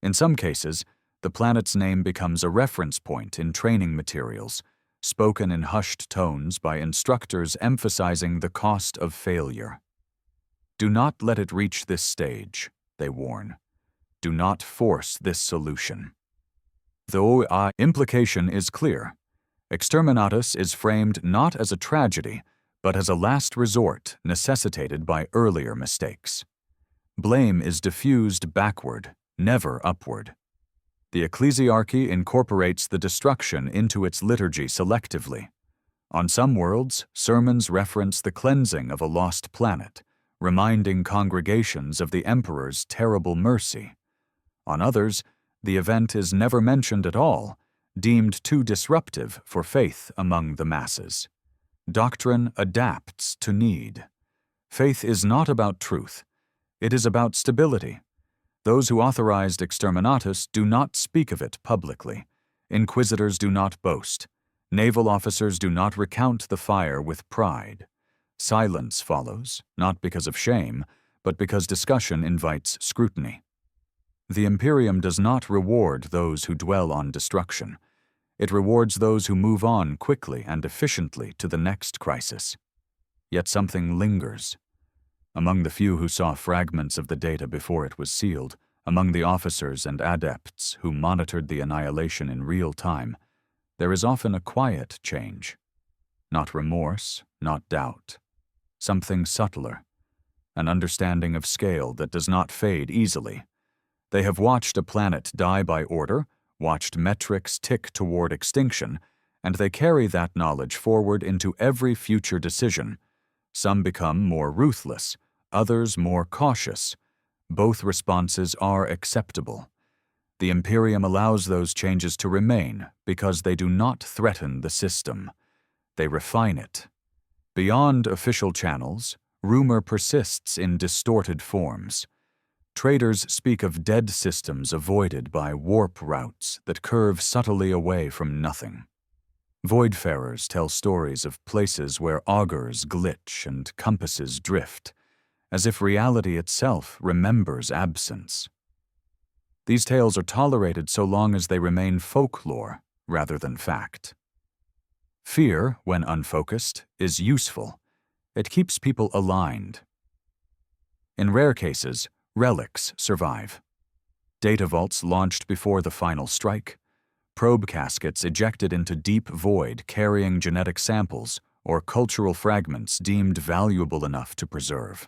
In some cases, the planet's name becomes a reference point in training materials, spoken in hushed tones by instructors emphasizing the cost of failure. Do not let it reach this stage, they warn. Do not force this solution. The implication is clear. Exterminatus is framed not as a tragedy, but as a last resort necessitated by earlier mistakes. Blame is diffused backward, never upward. The ecclesiarchy incorporates the destruction into its liturgy selectively. On some worlds, sermons reference the cleansing of a lost planet, reminding congregations of the emperor's terrible mercy. On others, the event is never mentioned at all, deemed too disruptive for faith among the masses. Doctrine adapts to need. Faith is not about truth. It is about stability. Those who authorized Exterminatus do not speak of it publicly. Inquisitors do not boast. Naval officers do not recount the fire with pride. Silence follows, not because of shame, but because discussion invites scrutiny. The Imperium does not reward those who dwell on destruction. It rewards those who move on quickly and efficiently to the next crisis. Yet something lingers. Among the few who saw fragments of the data before it was sealed, among the officers and adepts who monitored the annihilation in real time, there is often a quiet change. Not remorse, not doubt. Something subtler. An understanding of scale that does not fade easily. They have watched a planet die by order, watched metrics tick toward extinction, and they carry that knowledge forward into every future decision. Some become more ruthless, others more cautious. Both responses are acceptable. The Imperium allows those changes to remain because they do not threaten the system. They refine it. Beyond official channels, rumor persists in distorted forms. Traders speak of dead systems avoided by warp routes that curve subtly away from nothing. Voidfarers tell stories of places where augurs glitch and compasses drift, as if reality itself remembers absence. These tales are tolerated so long as they remain folklore rather than fact. Fear, when unfocused, is useful. It keeps people aligned. In rare cases, relics survive. Data vaults launched before the final strike, probe caskets ejected into deep void carrying genetic samples, or cultural fragments deemed valuable enough to preserve.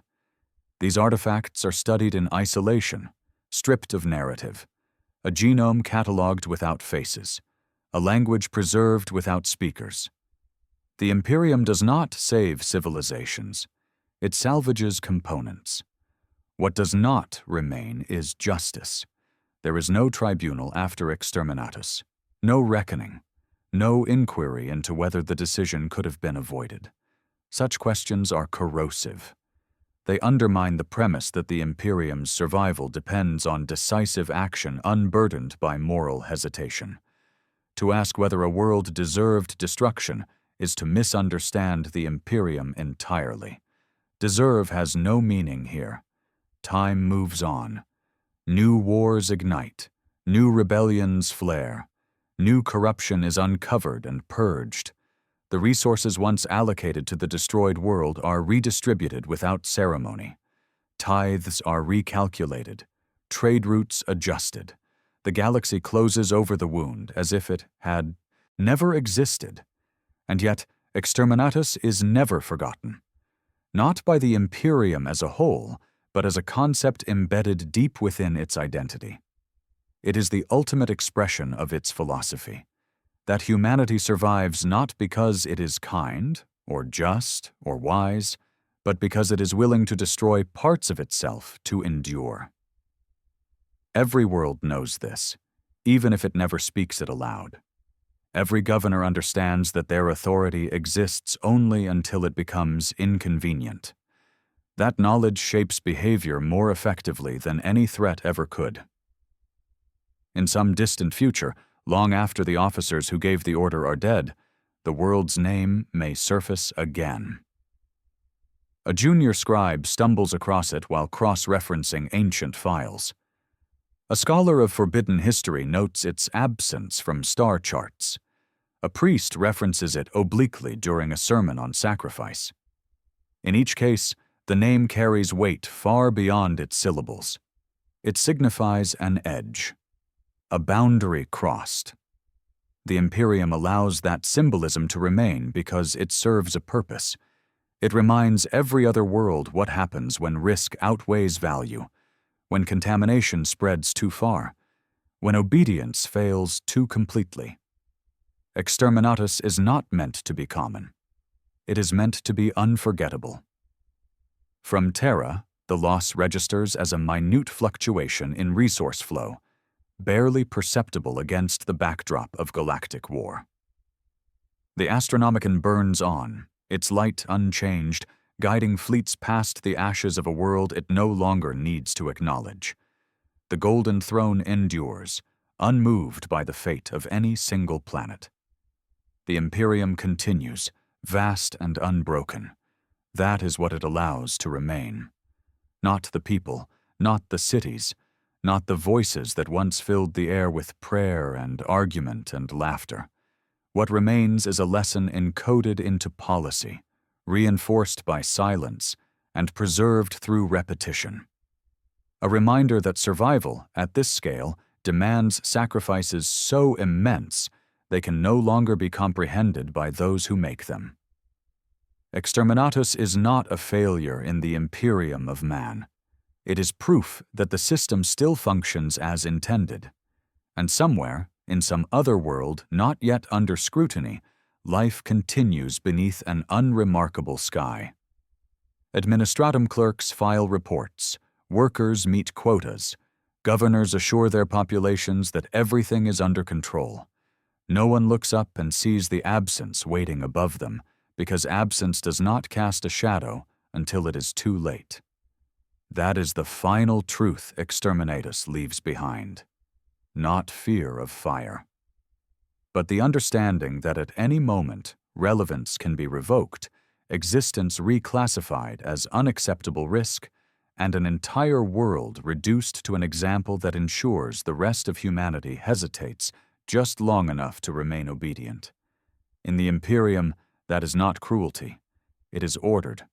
These artifacts are studied in isolation, stripped of narrative, a genome catalogued without faces, a language preserved without speakers. The Imperium does not save civilizations. It salvages components. What does not remain is justice. There is no tribunal after Exterminatus, no reckoning, no inquiry into whether the decision could have been avoided. Such questions are corrosive. They undermine the premise that the Imperium's survival depends on decisive action unburdened by moral hesitation. To ask whether a world deserved destruction is to misunderstand the Imperium entirely. Deserve has no meaning here. Time moves on. New wars ignite. New rebellions flare. New corruption is uncovered and purged. The resources once allocated to the destroyed world are redistributed without ceremony. Tithes are recalculated. Trade routes adjusted. The galaxy closes over the wound as if it had never existed. And yet, Exterminatus is never forgotten. Not by the Imperium as a whole, but as a concept embedded deep within its identity. It is the ultimate expression of its philosophy, that humanity survives not because it is kind, or just, or wise, but because it is willing to destroy parts of itself to endure. Every world knows this, even if it never speaks it aloud. Every governor understands that their authority exists only until it becomes inconvenient. That knowledge shapes behavior more effectively than any threat ever could. In some distant future, long after the officers who gave the order are dead, the world's name may surface again. A junior scribe stumbles across it while cross-referencing ancient files. A scholar of forbidden history notes its absence from star charts. A priest references it obliquely during a sermon on sacrifice. In each case, the name carries weight far beyond its syllables. It signifies an edge, a boundary crossed. The Imperium allows that symbolism to remain because it serves a purpose. It reminds every other world what happens when risk outweighs value, when contamination spreads too far, when obedience fails too completely. Exterminatus is not meant to be common. It is meant to be unforgettable. From Terra, the loss registers as a minute fluctuation in resource flow, barely perceptible against the backdrop of galactic war. The Astronomicon burns on, its light unchanged, guiding fleets past the ashes of a world it no longer needs to acknowledge. The Golden Throne endures, unmoved by the fate of any single planet. The Imperium continues, vast and unbroken. That is what it allows to remain. Not the people, not the cities, not the voices that once filled the air with prayer and argument and laughter. What remains is a lesson encoded into policy, reinforced by silence, and preserved through repetition. A reminder that survival, at this scale, demands sacrifices so immense they can no longer be comprehended by those who make them. Exterminatus is not a failure in the Imperium of man. It is proof that the system still functions as intended. And somewhere, in some other world not yet under scrutiny, life continues beneath an unremarkable sky. Administratum clerks file reports, workers meet quotas, governors assure their populations that everything is under control. No one looks up and sees the absence waiting above them, because absence does not cast a shadow until it is too late. That is the final truth Exterminatus leaves behind. Not fear of fire, but the understanding that at any moment relevance can be revoked, existence reclassified as unacceptable risk, and an entire world reduced to an example that ensures the rest of humanity hesitates just long enough to remain obedient. In the Imperium, that is not cruelty. It is ordered,